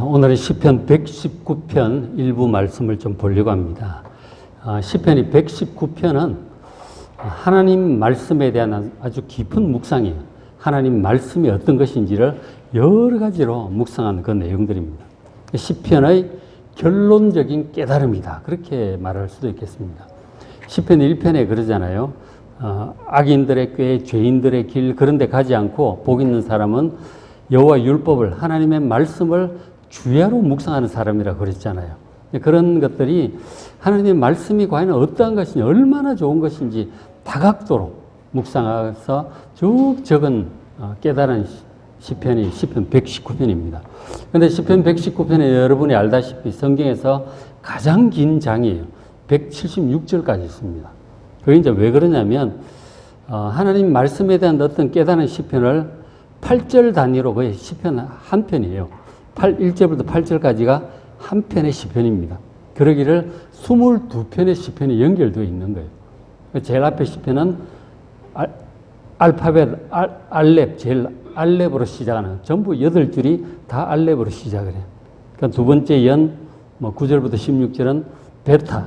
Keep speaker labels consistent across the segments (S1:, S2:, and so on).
S1: 오늘은 시편 119편 일부 말씀을 좀 보려고 합니다. 시편이 119편은 하나님 말씀에 대한 아주 깊은 묵상이에요. 하나님 말씀이 어떤 것인지를 여러 가지로 묵상하는 그 내용들입니다. 시편의 결론적인 깨달음이다. 그렇게 말할 수도 있겠습니다. 시편 1편에 그러잖아요. 악인들의 꾀, 죄인들의 길 그런 데 가지 않고 복 있는 사람은 여호와 율법을 하나님의 말씀을 주야로 묵상하는 사람이라 그랬잖아요. 그런 것들이 하나님의 말씀이 과연 어떠한 것인지 얼마나 좋은 것인지 다각도로 묵상해서 쭉 적은 깨달은 시편이 시편 119편입니다. 그런데 시편 119편에 여러분이 알다시피 성경에서 가장 긴 장이에요. 176절까지 있습니다. 그게 이제 왜 그러냐면 하나님 말씀에 대한 어떤 깨달은 시편을 8절 단위로 거의 시편 한 편이에요. 1절부터 8절까지가 한 편의 시편입니다. 그러기를 22편의 시편이 연결되어 있는 거예요. 제일 앞에 시편은 알파벳, 알렙, 제일 알렙으로 시작하는 전부 8줄이 다 알렙으로 시작을 해요. 그러니까 두 번째 연, 9절부터 16절은 베타,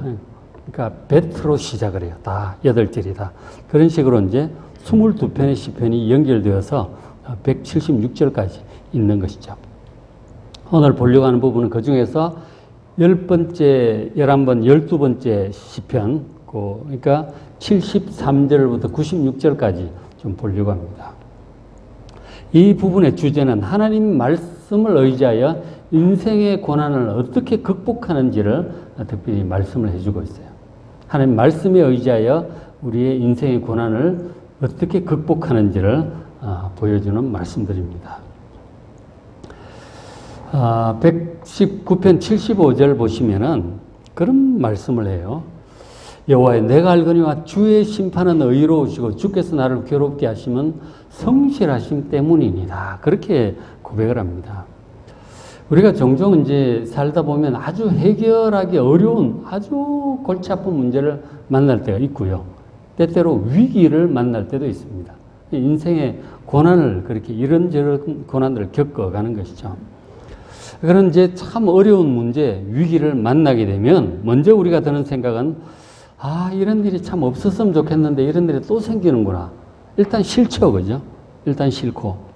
S1: 그러니까 베트로 시작을 해요. 다 8절이 다. 그런 식으로 이제 22편의 시편이 연결되어서 176절까지 있는 것이죠. 오늘 보려고 하는 부분은 그 중에서 10번째, 11번, 12번째 시편, 그러니까 73절부터 96절까지 좀 보려고 합니다. 이 부분의 주제는 하나님 말씀을 의지하여 인생의 고난을 어떻게 극복하는지를 특별히 말씀을 해주고 있어요. 하나님 말씀에 의지하여 우리의 인생의 고난을 어떻게 극복하는지를 보여주는 말씀들입니다. 119편 75절 보시면은 그런 말씀을 해요. 여호와여 내가 알거니와 주의 심판은 의로우시고 주께서 나를 괴롭게 하시면 성실하심 때문이니다. 그렇게 고백을 합니다. 우리가 종종 이제 살다 보면 아주 해결하기 어려운 아주 골치 아픈 문제를 만날 때가 있고요. 때때로 위기를 만날 때도 있습니다. 인생의 고난을 그렇게 이런저런 고난들을 겪어가는 것이죠. 그런 이제 참 어려운 문제, 위기를 만나게 되면 먼저 우리가 드는 생각은 이런 일이 참 없었으면 좋겠는데 이런 일이 또 생기는구나. 일단 싫죠, 그죠? 일단 싫고.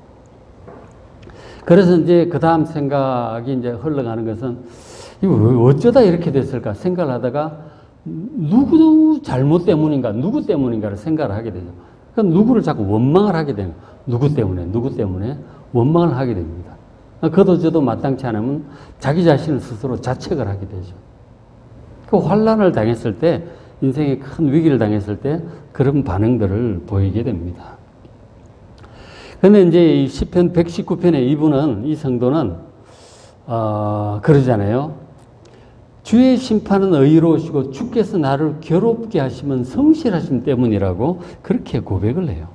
S1: 그래서 이제 그 다음 생각이 이제 흘러가는 것은 이거 어쩌다 이렇게 됐을까 생각을 하다가 누구 잘못 때문인가, 누구 때문인가를 생각을 하게 되죠. 그럼 누구를 자꾸 원망을 하게 되는 거예요. 누구 때문에 원망을 하게 됩니다. 그도 저도 마땅치 않으면 자기 자신을 스스로 자책을 하게 되죠. 그 환난을 당했을 때, 인생의 큰 위기를 당했을 때 그런 반응들을 보이게 됩니다. 그런데 이제 이 시편 119편의 이분은, 이 성도는 그러잖아요. 주의 심판은 의로우시고 주께서 나를 괴롭게 하시면 성실하심 때문이라고 그렇게 고백을 해요.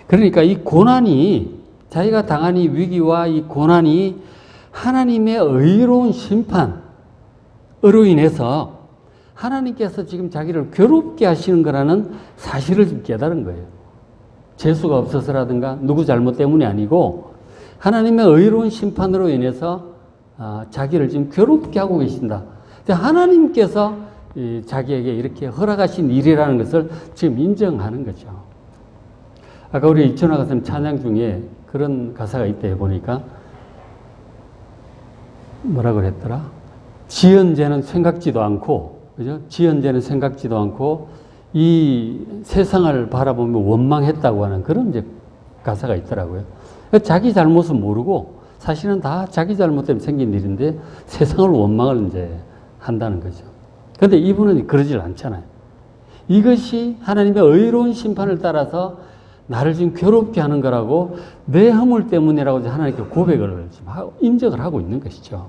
S1: 그러니까 이 고난이, 자기가 당한 이 위기와 이 고난이 하나님의 의로운 심판으로 인해서 하나님께서 지금 자기를 괴롭게 하시는 거라는 사실을 좀 깨달은 거예요. 재수가 없어서라든가 누구 잘못 때문이 아니고 하나님의 의로운 심판으로 인해서 자기를 지금 괴롭게 하고 계신다. 하나님께서 자기에게 이렇게 허락하신 일이라는 것을 지금 인정하는 거죠. 아까 우리 이천화 가수님 찬양 중에 그런 가사가 있다 보니까 뭐라 그랬더라? 지연죄는 생각지도 않고, 그죠? 지연죄는 생각지도 않고 이 세상을 바라보며 원망했다고 하는 그런 이제 가사가 있더라고요. 자기 잘못은 모르고 사실은 다 자기 잘못 때문에 생긴 일인데 세상을 원망을 이제 한다는 거죠. 그런데 이분은 그러질 않잖아요. 이것이 하나님의 의로운 심판을 따라서 나를 지금 괴롭게 하는 거라고 내 허물 때문이라고 하나님께 고백을 인정을 하고 있는 것이죠.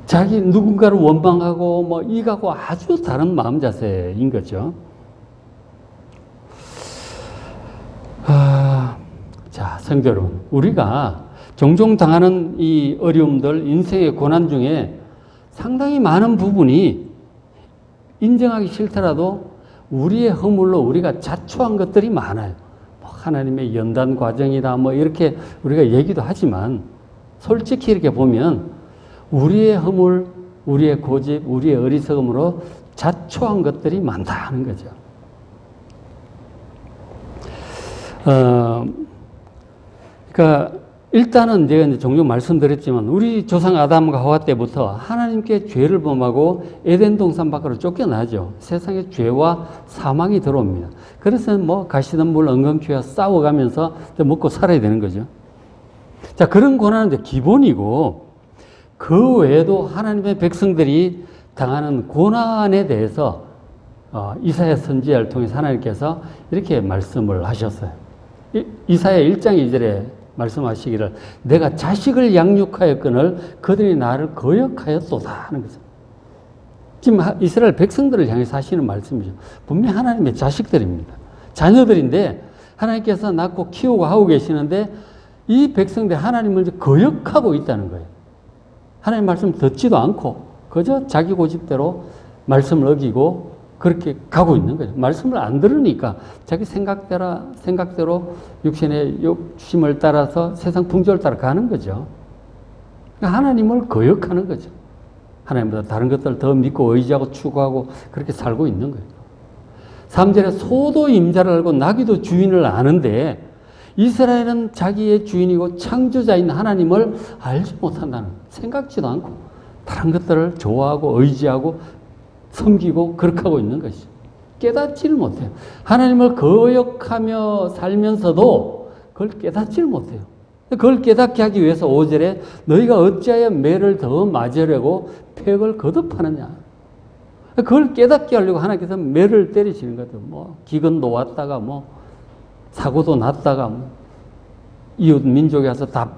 S1: 자기 누군가를 원망하고 이거하고 아주 다른 마음 자세인 거죠. 자, 성도 여러분, 우리가 종종 당하는 이 어려움들, 인생의 고난 중에 상당히 많은 부분이 인정하기 싫더라도 우리의 허물로 우리가 자초한 것들이 많아요. 하나님의 연단 과정이다 이렇게 우리가 얘기도 하지만 솔직히 이렇게 보면 우리의 허물, 우리의 고집, 우리의 어리석음으로 자초한 것들이 많다는 거죠. 그러니까 일단은 제가 이제 종종 말씀드렸지만 우리 조상 아담과 하와 때부터 하나님께 죄를 범하고 에덴 동산 밖으로 쫓겨나죠. 세상에 죄와 사망이 들어옵니다. 그래서 뭐 가시덤불 엉겅퀴와 싸워가면서 먹고 살아야 되는 거죠. 자, 그런 고난은 이제 기본이고 그 외에도 하나님의 백성들이 당하는 고난에 대해서 이사야 선지자를 통해서 하나님께서 이렇게 말씀을 하셨어요. 이사야 1장 2절에 말씀하시기를 내가 자식을 양육하였거늘 그들이 나를 거역하였도다 하는 거죠. 지금 이스라엘 백성들을 향해서 하시는 말씀이죠. 분명히 하나님의 자식들입니다. 자녀들인데 하나님께서 낳고 키우고 하고 계시는데 이 백성들이 하나님을 거역하고 있다는 거예요. 하나님 말씀 듣지도 않고 그저 자기 고집대로 말씀을 어기고 그렇게 가고 있는 거죠. 말씀을 안 들으니까 자기 생각대로 육신의 욕심을 따라서 세상 풍조를 따라 가는 거죠. 그러니까 하나님을 거역하는 거죠. 하나님보다 다른 것들을 더 믿고 의지하고 추구하고 그렇게 살고 있는 거예요. 3절에 소도 임자를 알고 나귀도 주인을 아는데 이스라엘은 자기의 주인이고 창조자인 하나님을 알지 못한다는 거예요. 생각지도 않고 다른 것들을 좋아하고 의지하고 섬기고 그렇게 하고 있는 것이죠. 깨닫지를 못해요. 하나님을 거역하며 살면서도 그걸 깨닫지를 못해요. 그걸 깨닫게 하기 위해서 5절에 너희가 어찌하여 매를 더 맞으려고 팩을 거듭하느냐. 그걸 깨닫게 하려고 하나님께서 매를 때리시는 거죠. 뭐 기근도 왔다가 뭐 사고도 났다가 뭐 이웃 민족에 와서 다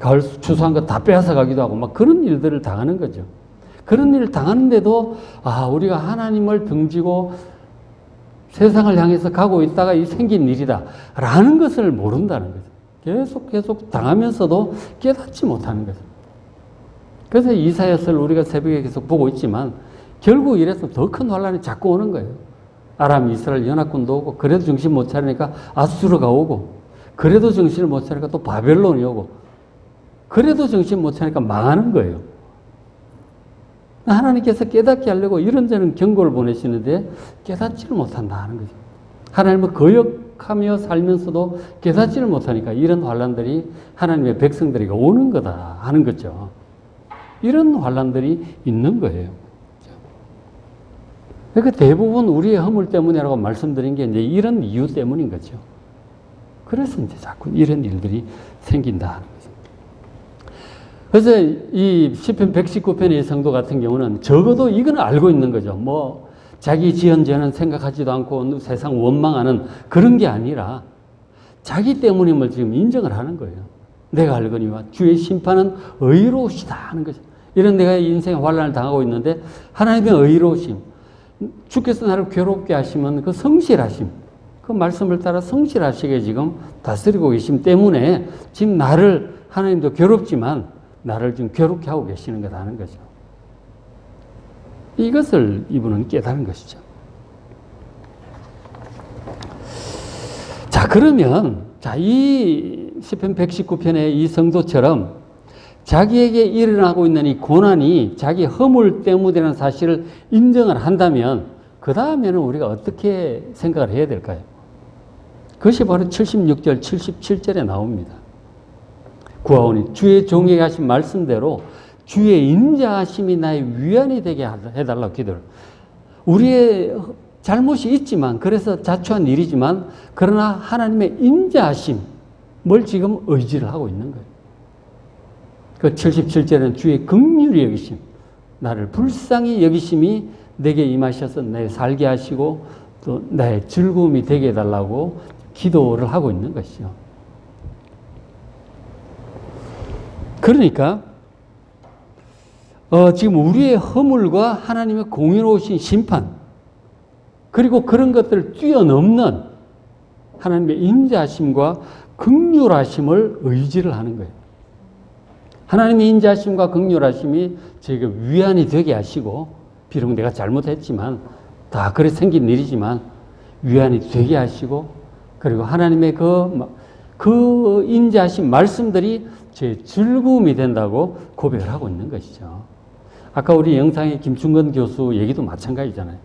S1: 가을 추수한 거 다 빼앗아 가기도 하고 막 그런 일들을 당하는 거죠. 그런 일을 당하는데도 우리가 하나님을 등지고 세상을 향해서 가고 있다가 이 생긴 일이다 라는 것을 모른다는 거죠. 계속 당하면서도 깨닫지 못하는 거죠. 그래서 이사야서를 우리가 새벽에 계속 보고 있지만 결국 이래서 더 큰 환란이 자꾸 오는 거예요. 아람, 이스라엘 연합군도 오고 그래도 정신 못 차리니까 아수르가 오고 그래도 정신을 못 차리니까 또 바벨론이 오고 그래도 정신 못 차리니까 망하는 거예요. 하나님께서 깨닫게 하려고 이런저런 경고를 보내시는데 깨닫지를 못한다 하는 거죠. 하나님을 거역하며 살면서도 깨닫지를 못하니까 이런 환란들이 하나님의 백성들에게 오는 거다 하는 거죠. 이런 환란들이 있는 거예요. 그러니까 대부분 우리의 허물 때문이라고 말씀드린 게 이제 이런 이유 때문인 거죠. 그래서 이제 자꾸 이런 일들이 생긴다 하는 거죠. 그래서 이 시편 119편의 성도 같은 경우는 적어도 이건 알고 있는 거죠. 뭐 자기 지은 죄는 생각하지도 않고 세상 원망하는 그런 게 아니라 자기 때문임을 지금 인정을 하는 거예요. 내가 알거니와 주의 심판은 의로우시다 하는 거죠. 이런 내가 인생의 환란을 당하고 있는데 하나님의 의로우심, 주께서 나를 괴롭게 하시면 그 성실하심, 그 말씀을 따라 성실하시게 지금 다스리고 계심 때문에 지금 나를 하나님도 괴롭지만 나를 지금 괴롭게 하고 계시는 거다 하는 거죠. 이것을 이분은 깨달은 것이죠. 자, 그러면 이 시편 119편의 이 성도처럼 자기에게 일어나고 있는 이 고난이 자기 허물 때문이라는 사실을 인정을 한다면 그 다음에는 우리가 어떻게 생각을 해야 될까요? 그것이 바로 76절, 77절에 나옵니다. 구하오니 주의 종에게 하신 말씀대로 주의 인자하심이 나의 위안이 되게 해달라고 기도를. 우리의 잘못이 있지만 그래서 자초한 일이지만 그러나 하나님의 인자하심을 지금 의지를 하고 있는 거예요. 그 77절에는 주의 긍휼히 여기심, 나를 불쌍히 여기심이 내게 임하셔서 내 살게 하시고 또 나의 즐거움이 되게 해달라고 기도를 하고 있는 것이죠. 그러니까 지금 우리의 허물과 하나님의 공의로우신 심판 그리고 그런 것들을 뛰어넘는 하나님의 인자하심과 긍휼하심을 의지를 하는 거예요. 하나님의 인자하심과 긍휼하심이 저에게 위안이 되게 하시고 비록 내가 잘못했지만 다 그래 생긴 일이지만 위안이 되게 하시고 그리고 하나님의 그 인자하신 말씀들이 제 즐거움이 된다고 고백을 하고 있는 것이죠. 아까 우리 영상의 김충건 교수 얘기도 마찬가지잖아요.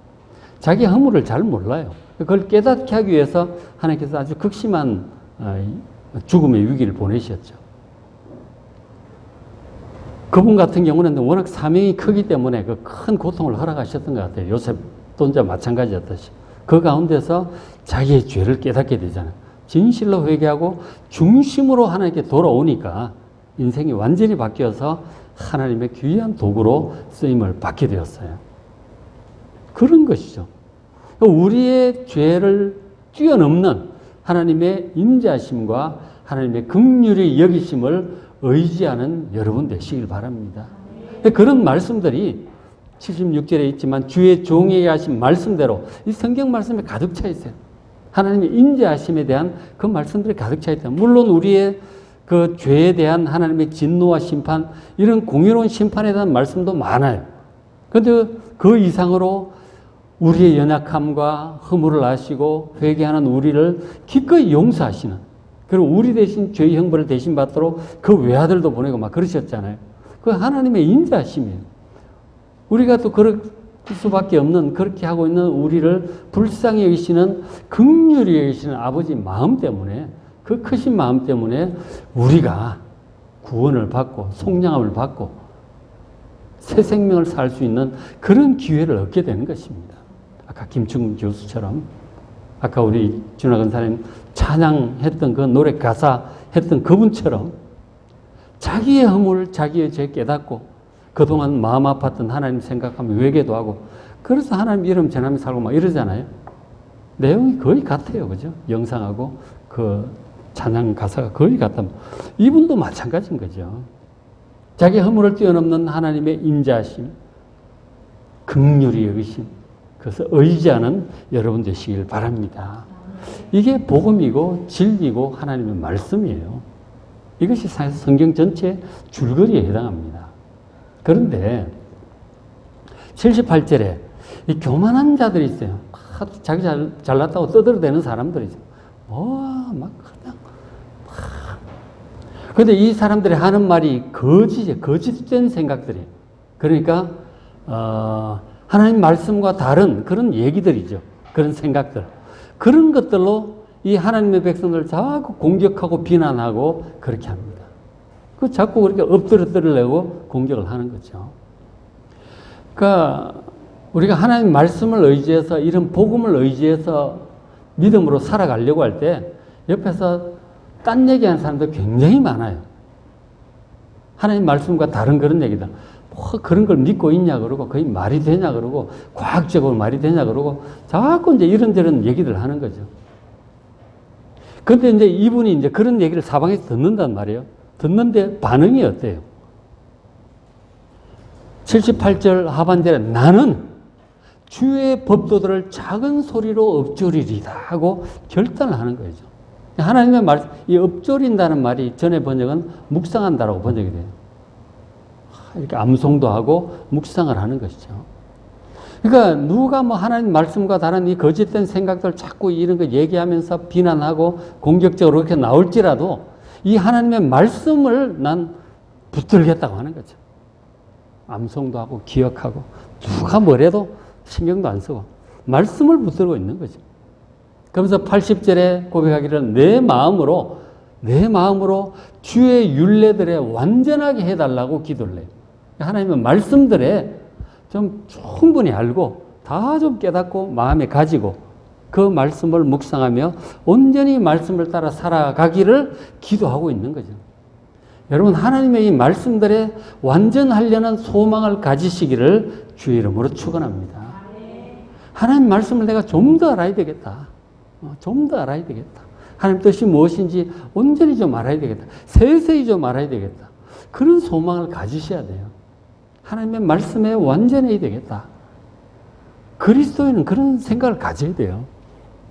S1: 자기 허물을 잘 몰라요. 그걸 깨닫게 하기 위해서 하나님께서 아주 극심한 죽음의 위기를 보내셨죠. 그분 같은 경우는 워낙 사명이 크기 때문에 그 큰 고통을 허락하셨던 것 같아요. 요셉도 이제 마찬가지였듯이. 그 가운데서 자기의 죄를 깨닫게 되잖아요. 진실로 회개하고 중심으로 하나님께 돌아오니까 인생이 완전히 바뀌어서 하나님의 귀한 도구로 쓰임을 받게 되었어요. 그런 것이죠. 우리의 죄를 뛰어넘는 하나님의 인자심과 하나님의 긍휼의 여기심을 의지하는 여러분 되시길 바랍니다. 그런 말씀들이 76절에 있지만 주의 종에게 하신 말씀대로 이 성경 말씀에 가득 차 있어요. 하나님의 인자하심에 대한 그 말씀들이 가득 차 있다. 물론 우리의 그 죄에 대한 하나님의 진노와 심판, 이런 공의로운 심판에 대한 말씀도 많아요. 그런데 그 이상으로 우리의 연약함과 허물을 아시고 회개하는 우리를 기꺼이 용서하시는, 그리고 우리 대신 죄의 형벌을 대신 받도록 그 외아들도 보내고 막 그러셨잖아요. 그 하나님의 인자하심이에요. 우리가 또 그럴 수밖에 없는, 그렇게 하고 있는 우리를 불쌍히 여기시는, 긍휼히 여기시는 아버지 마음 때문에, 그 크신 마음 때문에 우리가 구원을 받고 속량함을 받고 새 생명을 살 수 있는 그런 기회를 얻게 되는 것입니다. 아까 김충근 교수처럼, 아까 우리 준하 권사님 찬양했던 그 노래 가사 했던 그분처럼 자기의 허물, 자기의 죄 깨닫고 그동안 마음 아팠던 하나님 생각하며 회개도 하고, 그래서 하나님 이름 전하며 살고 막 이러잖아요. 내용이 거의 같아요. 그죠? 영상하고 그 찬양 가사가 거의 같다. 이분도 마찬가지인 거죠. 자기 허물을 뛰어넘는 하나님의 인자심, 긍휼히 여기심, 그래서 의지하는 여러분 되시길 바랍니다. 이게 복음이고 진리고 하나님의 말씀이에요. 이것이 사실 성경 전체 줄거리에 해당합니다. 그런데 78절에 이 교만한 자들이 있어요. 자기 잘났다고 떠들어대는 사람들이 있어요. 막 그냥 그런데 이 사람들이 하는 말이 거짓된 생각들이. 그러니까 하나님 말씀과 다른 그런 얘기들이죠. 그런 생각들. 그런 것들로 이 하나님의 백성들을 자꾸 공격하고 비난하고 그렇게 합니다. 그 자꾸 그렇게 엎드려내고 공격을 하는 거죠. 그러니까 우리가 하나님 말씀을 의지해서, 이런 복음을 의지해서 믿음으로 살아가려고 할 때 옆에서 딴 얘기하는 사람들 굉장히 많아요. 하나님 말씀과 다른 그런 얘기들. 그런 걸 믿고 있냐 그러고, 거의 말이 되냐 그러고, 과학적으로 말이 되냐 그러고, 자꾸 이제 이런저런 얘기들 하는 거죠. 근데 이제 이분이 이제 그런 얘기를 사방에서 듣는단 말이에요. 듣는데 반응이 어때요? 78절 하반절에 나는 주의 법도들을 작은 소리로 읊조리리다 하고 결단을 하는 거죠. 하나님의 말, 이 읊조린다는 말이 전에 번역은 묵상한다라고 번역이 돼요. 이렇게 암송도 하고 묵상을 하는 것이죠. 그러니까 누가 뭐 하나님 말씀과 다른 이 거짓된 생각들 자꾸 이런 거 얘기하면서 비난하고 공격적으로 그렇게 나올지라도 이 하나님의 말씀을 난 붙들겠다고 하는 거죠. 암송도 하고 기억하고 누가 뭐래도 신경도 안 쓰고 말씀을 붙들고 있는 거죠. 그러면서 80절에 고백하기를 내 마음으로 주의 율례들에 완전하게 해달라고 기도를 해요. 하나님의 말씀들에 좀 충분히 알고 다 좀 깨닫고 마음에 가지고 그 말씀을 묵상하며 온전히 말씀을 따라 살아가기를 기도하고 있는 거죠. 여러분, 하나님의 이 말씀들에 완전하려는 소망을 가지시기를 주의 이름으로 축원합니다. 하나님 말씀을 내가 좀 더 알아야 되겠다. 좀 더 알아야 되겠다. 하나님 뜻이 무엇인지 온전히 좀 알아야 되겠다. 세세히 좀 알아야 되겠다. 그런 소망을 가지셔야 돼요. 하나님의 말씀에 완전해야 되겠다. 그리스도인은 그런 생각을 가져야 돼요.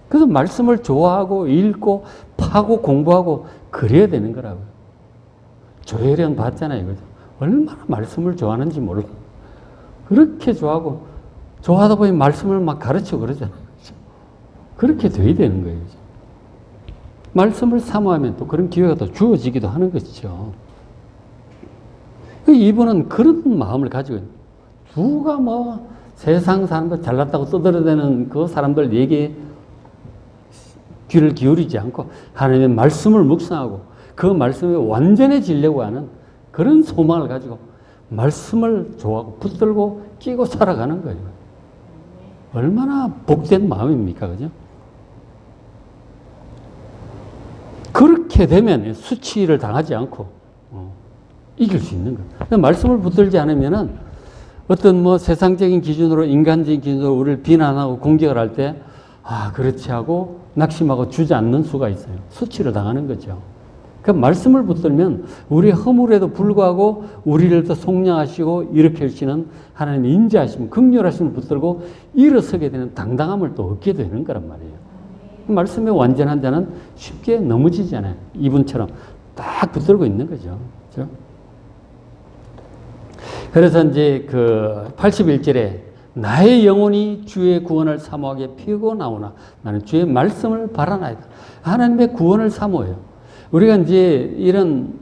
S1: 그래서 말씀을 좋아하고 읽고 파고 공부하고 그래야 되는 거라고요. 조혜련 봤잖아요. 그죠? 얼마나 말씀을 좋아하는지 몰라. 그렇게 좋아하고 좋아하다 보니 말씀을 막 가르치고 그러잖아요. 그렇게 돼야 되는 거예요. 말씀을 사모하면 또 그런 기회가 또 주어지기도 하는 것이죠. 이분은 그런 마음을 가지고 있는, 누가 뭐 세상 사람들 잘났다고 떠들어대는 그 사람들 얘기에 귀를 기울이지 않고 하나님의 말씀을 묵상하고 그 말씀에 완전해지려고 하는 그런 소망을 가지고 말씀을 좋아하고 붙들고 끼고 살아가는 거예요. 얼마나 복된 마음입니까? 그죠? 그렇게 되면 수치를 당하지 않고 이길 수 있는 거예요. 말씀을 붙들지 않으면은 어떤 뭐 세상적인 기준으로, 인간적인 기준으로 우리를 비난하고 공격을 할 때, 아, 그렇지 하고 낙심하고 주저앉는 수가 있어요. 수치를 당하는 거죠. 그 말씀을 붙들면 우리의 허물에도 불구하고 우리를 더 속량하시고 일으켜주시는 하나님의 인자하심, 긍휼하심을 붙들고 일어서게 되는 당당함을 또 얻게 되는 거란 말이에요. 말씀에 완전한 자는 쉽게 넘어지지 않아요. 이분처럼 딱 붙들고 있는 거죠. 그렇죠? 그래서 이제 그 81절에 나의 영혼이 주의 구원을 사모하게 피곤하오나 나는 주의 말씀을 바라나이다. 하나님의 구원을 사모해요. 우리가 이제 이런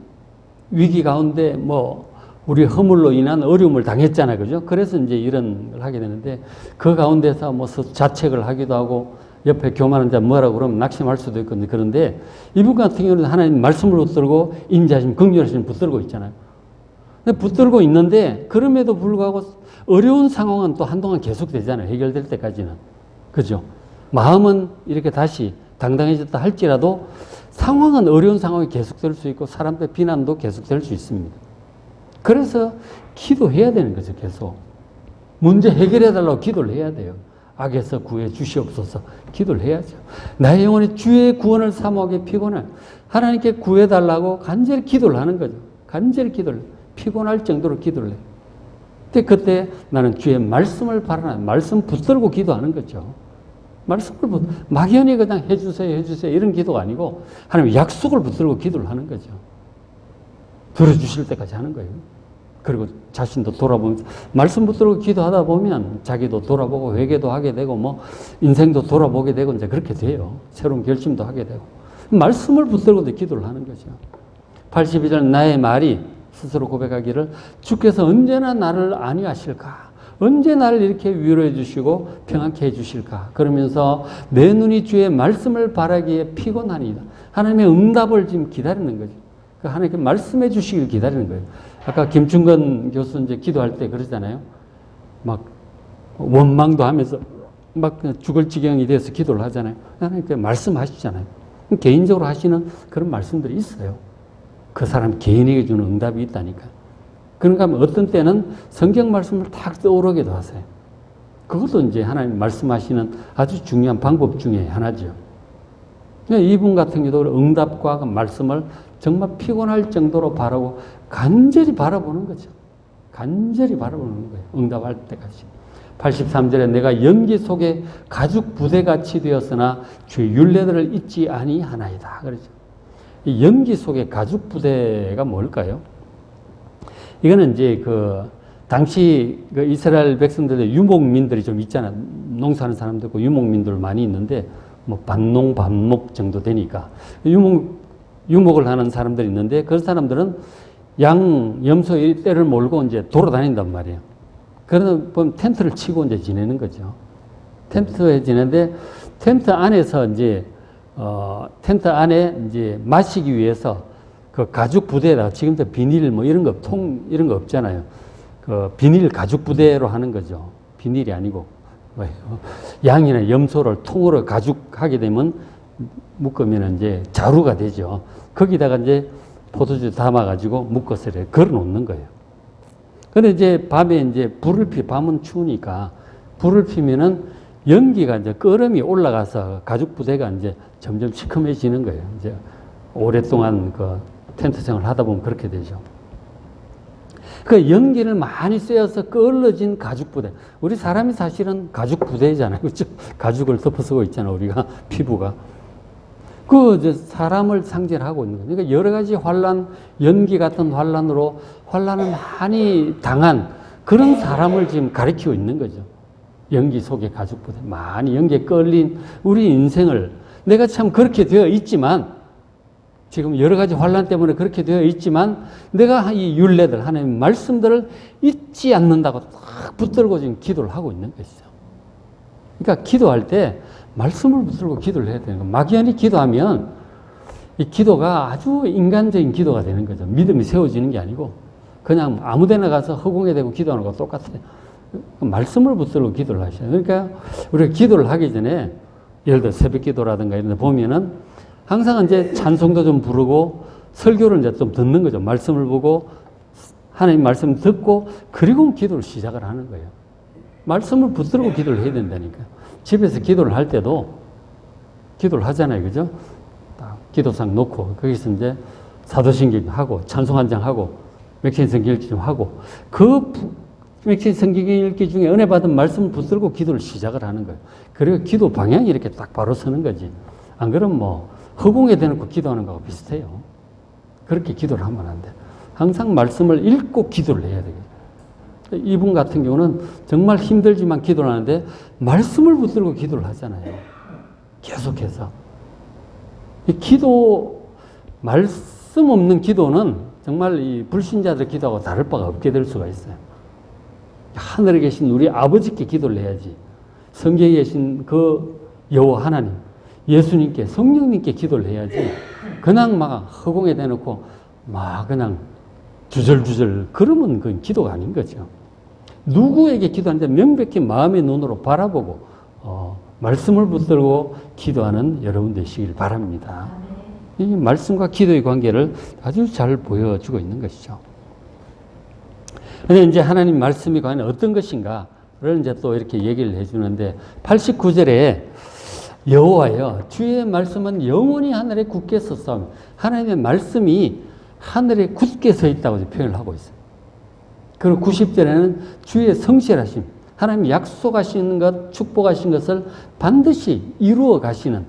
S1: 위기 가운데 뭐 우리 허물로 인한 어려움을 당했잖아요. 그죠? 그래서 이제 이런 걸 하게 되는데 그 가운데서 뭐 자책을 하기도 하고 옆에 교만한 자 뭐라고 그러면 낙심할 수도 있거든요. 그런데 이분 같은 경우는 하나님 말씀을 붙들고 인자하심, 긍휼하심 붙들고 있잖아요. 붙들고 있는데 그럼에도 불구하고 어려운 상황은 또 한동안 계속되잖아요. 해결될 때까지는. 그죠? 마음은 이렇게 다시 당당해졌다 할지라도 상황은 어려운 상황이 계속될 수 있고 사람들 비난도 계속될 수 있습니다. 그래서 기도해야 되는 거죠. 계속. 문제 해결해달라고 기도를 해야 돼요. 악에서 구해 주시옵소서 기도를 해야죠. 나의 영혼이 주의 구원을 사모하게 피곤해. 하나님께 구해달라고 간절히 기도를 하는 거죠. 간절히 기도를 해요. 피곤할 정도로 기도를 해요. 그때 나는 주의 말씀을 바라나, 말씀 붙들고 기도하는 거죠. 말씀을 막연히 그냥 해주세요 이런 기도가 아니고 하나님 약속을 붙들고 기도를 하는 거죠. 들어주실 때까지 하는 거예요. 그리고 자신도 돌아보면서 말씀 붙들고 기도하다 보면 자기도 돌아보고 회개도 하게 되고 뭐 인생도 돌아보게 되고 이제 그렇게 돼요. 새로운 결심도 하게 되고 말씀을 붙들고도 기도를 하는 거죠. 82절 나의 말이 스스로 고백하기를 주께서 언제나 나를 안위하실까? 언제 나를 이렇게 위로해 주시고 평안케 해 주실까? 그러면서 내 눈이 주의 말씀을 바라기에 피곤하니이다. 하나님의 응답을 지금 기다리는 거죠. 하나님께 말씀해 주시길 기다리는 거예요. 아까 김충건 교수 이제 기도할 때 그러잖아요. 막 원망도 하면서 막 죽을 지경이 돼서 기도를 하잖아요. 하나님께 말씀하시잖아요. 개인적으로 하시는 그런 말씀들이 있어요. 그 사람 개인에게 주는 응답이 있다니까. 그런가 하면 어떤 때는 성경 말씀을 탁 떠오르기도 하세요. 그것도 이제 하나님 말씀하시는 아주 중요한 방법 중에 하나죠. 이분 같은 경우도 응답과 그 말씀을 정말 피곤할 정도로 바라고 간절히 바라보는 거죠. 간절히 바라보는 거예요. 응답할 때까지. 83절에 내가 연기 속에 가죽 부대같이 되었으나 주의 율례들을 잊지 아니하나이다. 그러죠. 이 연기 속에 가죽 부대가 뭘까요? 이거는 이제 그 당시 그 이스라엘 백성들의 유목민들이 좀 있잖아요. 농사하는 사람도 있고 유목민들 많이 있는데 뭐 반농 반목 정도 되니까 유목을 하는 사람들이 있는데 그 사람들은 양 염소 떼를 몰고 이제 돌아다닌단 말이에요. 그러다 보면 텐트를 치고 이제 지내는 거죠. 텐트에 지내는데 텐트 안에서 이제 텐트 안에 이제 마시기 위해서 그 가죽 부대에다가 지금도 비닐 뭐 이런 거 통 이런 거 없잖아요. 그 비닐 가죽 부대로 하는 거죠. 비닐이 아니고 양이나 염소를 통으로 가죽하게 되면 묶으면 이제 자루가 되죠. 거기다가 이제 포도주 담아가지고 묶어서 걸어 놓는 거예요. 근데 이제 밤에 이제 밤은 추우니까 불을 피면은 연기가 이제 끄름이 올라가서 가죽 부대가 이제 점점 시커매지는 거예요. 이제 오랫동안 그 텐트 생활을 하다 보면 그렇게 되죠. 그 연기를 많이 쐬어서 끓어진 가죽 부대. 우리 사람이 사실은 가죽 부대잖아요. 그렇죠? 가죽을 덮어쓰고 있잖아요. 우리가 피부가. 그 이제 사람을 상징하고 있는 거예요. 그러니까 여러 가지 환란, 연기 같은 환란으로 환란을 많이 당한 그런 사람을 지금 가리키고 있는 거죠. 연기 속에 가죽 부대. 많이 연기에 끌린 우리 인생을 내가 참 그렇게 되어 있지만 지금 여러 가지 환란 때문에 그렇게 되어 있지만 내가 이 율례들, 하나님의 말씀들을 잊지 않는다고 딱 붙들고 지금 기도를 하고 있는 것이죠. 그러니까 기도할 때 말씀을 붙들고 기도를 해야 되는 거예요. 막연히 기도하면 이 기도가 아주 인간적인 기도가 되는 거죠. 믿음이 세워지는 게 아니고 그냥 아무 데나 가서 허공에 대고 기도하는 거 똑같아요. 말씀을 붙들고 기도를 하셔요. 그러니까 우리가 기도를 하기 전에 예를 들어 새벽 기도라든가 이런 데 보면은 항상 이제 찬송도 좀 부르고 설교를 이제 좀 듣는 거죠. 말씀을 보고 하나님 말씀 듣고 그리고 기도를 시작을 하는 거예요. 말씀을 붙들고 기도를 해야 된다니까요. 집에서 기도를 할 때도 기도를 하잖아요. 그죠? 딱 기도상 놓고 거기서 이제 사도신경 하고 찬송 한 장 하고 맥시인 성경 읽기 좀 하고 그 맥시인 성경 읽기 중에 은혜 받은 말씀을 붙들고 기도를 시작을 하는 거예요. 그리고 기도 방향이 이렇게 딱 바로 서는 거지. 안 그러면 뭐 허공에 대놓고 기도하는 거하고 비슷해요. 그렇게 기도를 하면 안 돼요. 항상 말씀을 읽고 기도를 해야 되겠죠. 이분 같은 경우는 정말 힘들지만 기도를 하는데 말씀을 붙들고 기도를 하잖아요. 계속해서. 이 기도, 말씀 없는 기도는 정말 이 불신자들 기도하고 다를 바가 없게 될 수가 있어요. 하늘에 계신 우리 아버지께 기도를 해야지. 성경에 계신 그 여호와 하나님, 예수님께, 성령님께 기도를 해야지. 그냥 막 허공에 대놓고 막 그냥 주절주절 그러면 그건 기도가 아닌 거죠. 누구에게 기도하는데 명백히 마음의 눈으로 바라보고 말씀을 붙들고 기도하는 여러분 되시길 바랍니다. 이 말씀과 기도의 관계를 아주 잘 보여주고 있는 것이죠. 그런데 이제 하나님 말씀이 과연 어떤 것인가를 이제 또 이렇게 얘기를 해주는데 89절에 여호와여 주의 말씀은 영원히 하늘에 굳게 섰사오며 하나님의 말씀이 하늘에 굳게 서 있다고 표현을 하고 있어요. 그리고 90절에는 주의 성실하심, 하나님이 약속하시는 것, 축복하신 것을 반드시 이루어 가시는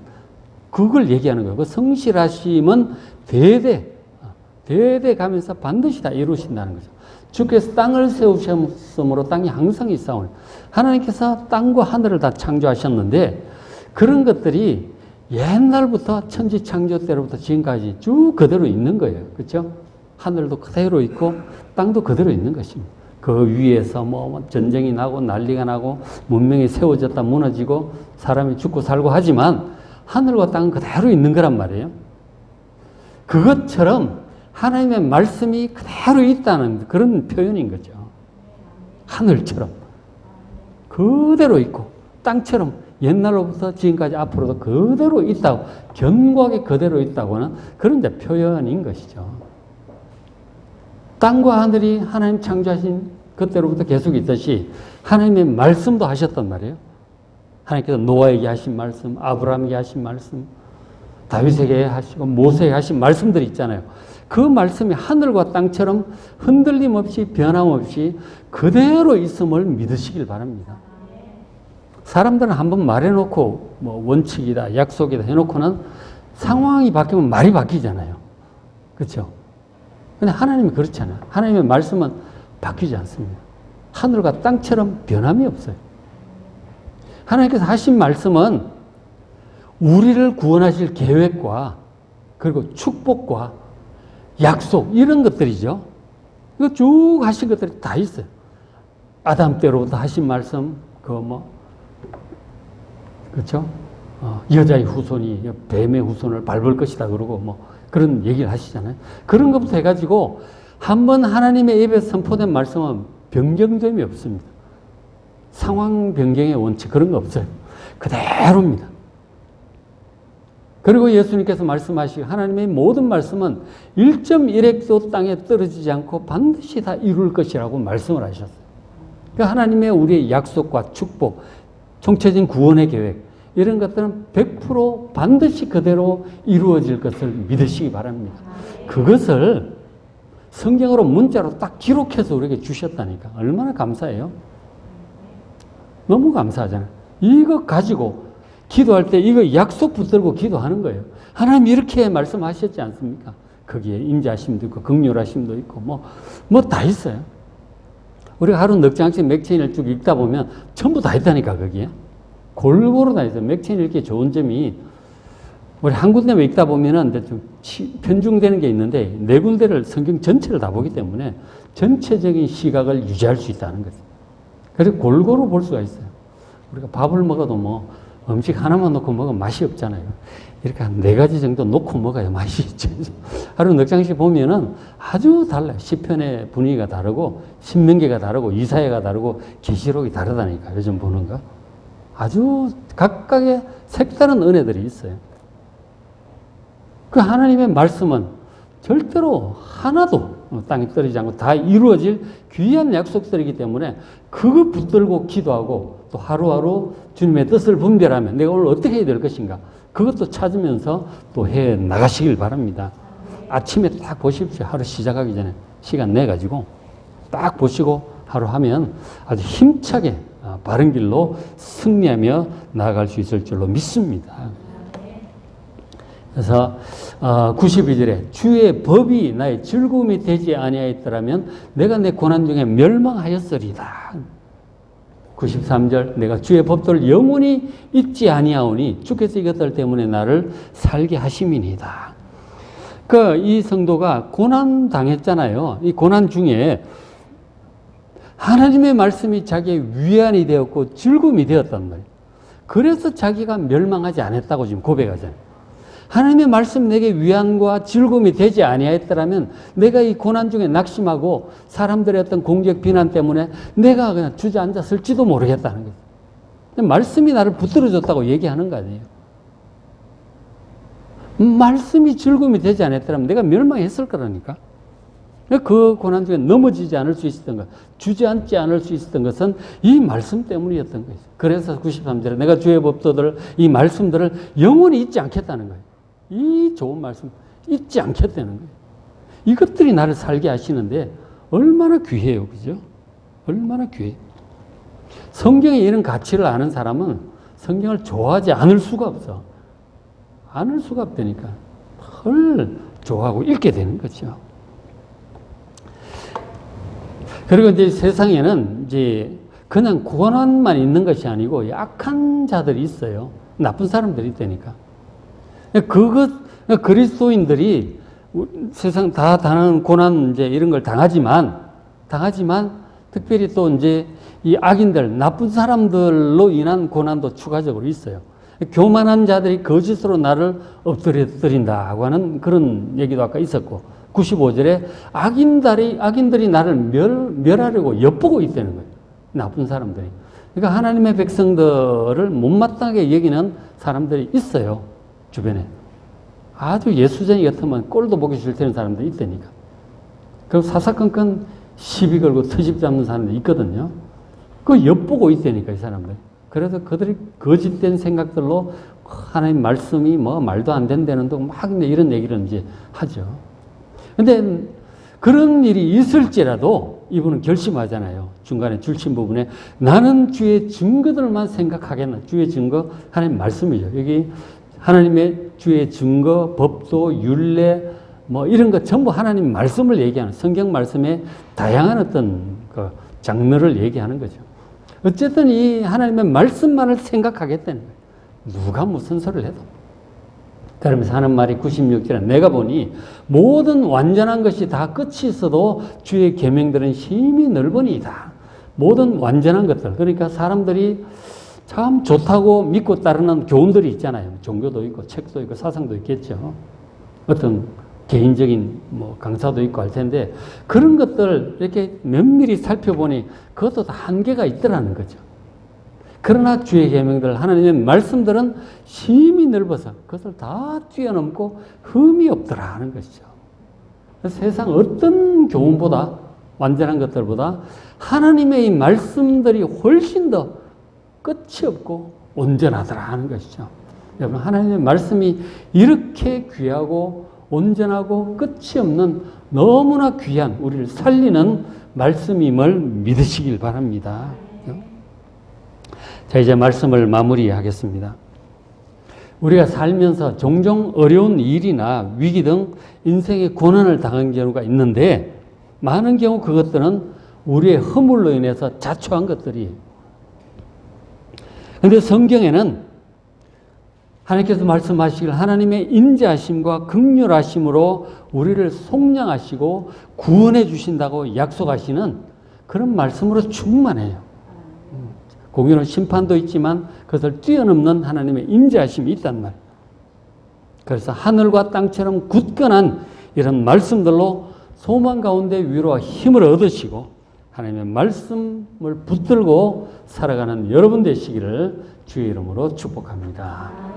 S1: 그걸 얘기하는 거예요. 그 성실하심은 대대 가면서 반드시 다 이루신다는 거죠. 주께서 땅을 세우셨으므로 땅이 항상 있사오니 하나님께서 땅과 하늘을 다 창조하셨는데 그런 것들이 옛날부터 천지 창조 때로부터 지금까지 쭉 그대로 있는 거예요. 그렇죠? 하늘도 그대로 있고 땅도 그대로 있는 것입니다. 그 위에서 뭐 전쟁이 나고 난리가 나고 문명이 세워졌다 무너지고 사람이 죽고 살고 하지만 하늘과 땅은 그대로 있는 거란 말이에요. 그것처럼 하나님의 말씀이 그대로 있다는 그런 표현인 거죠. 하늘처럼 그대로 있고 땅처럼 옛날로부터 지금까지 앞으로도 그대로 있다고, 견고하게 그대로 있다고 하는 그런 이제 표현인 것이죠. 땅과 하늘이 하나님 창조하신 그때로부터 계속 있듯이 하나님의 말씀도 하셨단 말이에요. 하나님께서 노아에게 하신 말씀, 아브라함에게 하신 말씀, 다윗에게 하시고 모세에게 하신 말씀들이 있잖아요. 그 말씀이 하늘과 땅처럼 흔들림 없이 변함없이 그대로 있음을 믿으시길 바랍니다. 사람들은 한번 말해놓고 뭐 원칙이다, 약속이다 해놓고는 상황이 바뀌면 말이 바뀌잖아요. 그렇죠? 근데 하나님이 그렇지 않아요. 하나님의 말씀은 바뀌지 않습니다. 하늘과 땅처럼 변함이 없어요. 하나님께서 하신 말씀은 우리를 구원하실 계획과 그리고 축복과 약속 이런 것들이죠. 이거 쭉 하신 것들이 다 있어요. 아담 때로부터 하신 말씀, 그렇죠? 여자의 후손이 뱀의 후손을 밟을 것이다 그러고 뭐 그런 얘기를 하시잖아요. 그런 것부터 해가지고 한번 하나님의 입에서 선포된 말씀은 변경됨이 없습니다. 상황 변경의 원칙 그런 거 없어요. 그대로입니다. 그리고 예수님께서 말씀하시고 하나님의 모든 말씀은 1.1핵도 땅에 떨어지지 않고 반드시 다 이룰 것이라고 말씀을 하셨어요. 그러니까 하나님의 우리의 약속과 축복, 총체적인 구원의 계획 이런 것들은 100% 반드시 그대로 이루어질 것을 믿으시기 바랍니다. 그것을 성경으로 문자로 딱 기록해서 우리에게 주셨다니까 얼마나 감사해요. 너무 감사하잖아요. 이거 가지고 기도할 때 이거 약속 붙들고 기도하는 거예요. 하나님 이렇게 말씀하셨지 않습니까? 거기에 인자심도 있고 긍휼하심도 있고 뭐 다 있어요. 우리가 하루 넉 장씩 맥체인을 쭉 읽다 보면 전부 다 있다니까 거기에. 골고루 다 있어요. 맥체인 읽기 좋은 점이 우리 한 군데만 읽다 보면은 좀 편중되는 게 있는데 네 군데를 성경 전체를 다 보기 때문에 전체적인 시각을 유지할 수 있다는 거죠. 그래서 골고루 볼 수가 있어요. 우리가 밥을 먹어도 뭐 음식 하나만 놓고 먹으면 맛이 없잖아요. 이렇게 한 4가지 정도 놓고 먹어야 맛이 있죠. 하루 넉 장씩 보면은 아주 달라요. 시편의 분위기가 다르고, 신명기가 다르고, 이사야가 다르고, 계시록이 다르다니까, 요즘 보는 거. 아주 각각의 색다른 은혜들이 있어요. 그 하나님의 말씀은 절대로 하나도 땅에 떨어지지 않고 다 이루어질 귀한 약속들이기 때문에 그거 붙들고 기도하고 또 하루하루 주님의 뜻을 분별하면 내가 오늘 어떻게 해야 될 것인가 그것도 찾으면서 또 해 나가시길 바랍니다. 아침에 딱 보십시오. 하루 시작하기 전에 시간 내가지고 딱 보시고 하루 하면 아주 힘차게 바른 길로 승리하며 나아갈 수 있을 줄로 믿습니다. 그래서 92절에 주의 법이 나의 즐거움이 되지 아니하였더라면 내가 내 고난 중에 멸망하였으리다. 93절 내가 주의 법도를 영원히 잊지 아니하오니 주께서 이것들 때문에 나를 살게 하심이니이다. 이 성도가 고난 당했잖아요. 이 고난 중에 하나님의 말씀이 자기의 위안이 되었고 즐거움이 되었단 말이에요. 그래서 자기가 멸망하지 않았다고 지금 고백하잖아요. 하나님의 말씀 내게 위안과 즐거움이 되지 아니하였더라면 내가 이 고난 중에 낙심하고 사람들의 어떤 공격 비난 때문에 내가 그냥 주저앉았을지도 모르겠다는 거예요. 말씀이 나를 붙들어줬다고 얘기하는 거 아니에요. 말씀이 즐거움이 되지 않았더라면 내가 멸망했을 거라니까. 그 고난 중에 넘어지지 않을 수 있었던 것, 주저앉지 않을 수 있었던 것은 이 말씀 때문이었던 거죠. 그래서 93절에 내가 주의 법도들, 이 말씀들을 영원히 잊지 않겠다는 거예요. 이 좋은 말씀 잊지 않겠다는 거예요. 이것들이 나를 살게 하시는데 얼마나 귀해요. 그죠? 얼마나 귀해요. 성경에 이런 가치를 아는 사람은 성경을 좋아하지 않을 수가 없어. 않을 수가 없다니까. 헐 좋아하고 읽게 되는 거죠. 그리고 이제 세상에는 이제 그냥 고난만 있는 것이 아니고 약한 자들이 있어요. 나쁜 사람들이 있다니까. 그리스도인들이 세상 다 당하는 고난 이제 이런 걸 당하지만 특별히 또 이제 이 악인들, 나쁜 사람들로 인한 고난도 추가적으로 있어요. 교만한 자들이 거짓으로 나를 엎드린다고 하는 그런 얘기도 아까 있었고, 95절에 악인들이 나를 멸하려고 엿보고 있다는 거예요. 나쁜 사람들이. 그러니까 하나님의 백성들을 못마땅하게 여기는 사람들이 있어요. 주변에. 아주 예수쟁이 같으면 꼴도 보기 싫다는 사람들이 있다니까. 그럼 사사건건 시비 걸고 트집 잡는 사람들이 있거든요. 그거 엿보고 있다니까, 이 사람들. 그래서 그들이 거짓된 생각들로 하나님 말씀이 뭐 말도 안 된다는 둥 막 이런 얘기를 이제 하죠. 근데 그런 일이 있을지라도 이분은 결심하잖아요. 중간에 줄친 부분에 나는 주의 증거들만 생각하겠나. 주의 증거, 하나님 말씀이죠. 여기 하나님의 주의 증거, 법도, 율례, 뭐 이런 것 전부 하나님 말씀을 얘기하는 성경 말씀의 다양한 어떤 그 장르를 얘기하는 거죠. 어쨌든 이 하나님의 말씀만을 생각하겠다는 거예요. 누가 무슨 소리를 해도. 그러면서 하는 말이 96절에 내가 보니 모든 완전한 것이 다 끝이 있어도 주의 계명들은 힘이 넓으니이다. 모든 완전한 것들. 그러니까 사람들이 참 좋다고 믿고 따르는 교훈들이 있잖아요. 종교도 있고 책도 있고 사상도 있겠죠. 어떤 개인적인 뭐 강사도 있고 할 텐데 그런 것들 이렇게 면밀히 살펴보니 그것도 다 한계가 있더라는 거죠. 그러나 주의 계명들 하나님의 말씀들은 힘이 넓어서 그것을 다 뛰어넘고 흠이 없더라 하는 것이죠. 세상 어떤 교훈보다 완전한 것들보다 하나님의 이 말씀들이 훨씬 더 끝이 없고 온전하더라 하는 것이죠. 여러분 하나님의 말씀이 이렇게 귀하고 온전하고 끝이 없는 너무나 귀한 우리를 살리는 말씀임을 믿으시길 바랍니다. 자, 이제 말씀을 마무리하겠습니다. 우리가 살면서 종종 어려운 일이나 위기 등 인생의 고난을 당한 경우가 있는데 많은 경우 그것들은 우리의 허물로 인해서 자초한 것들이에요. 그런데 성경에는 하나님께서 말씀하시길 하나님의 인자하심과 긍휼하심으로 우리를 속량하시고 구원해 주신다고 약속하시는 그런 말씀으로 충만해요. 공의로운 심판도 있지만 그것을 뛰어넘는 하나님의 인자하심이 있단 말이에요. 그래서 하늘과 땅처럼 굳건한 이런 말씀들로 소망 가운데 위로와 힘을 얻으시고 하나님의 말씀을 붙들고 살아가는 여러분 되시기를 주의 이름으로 축복합니다.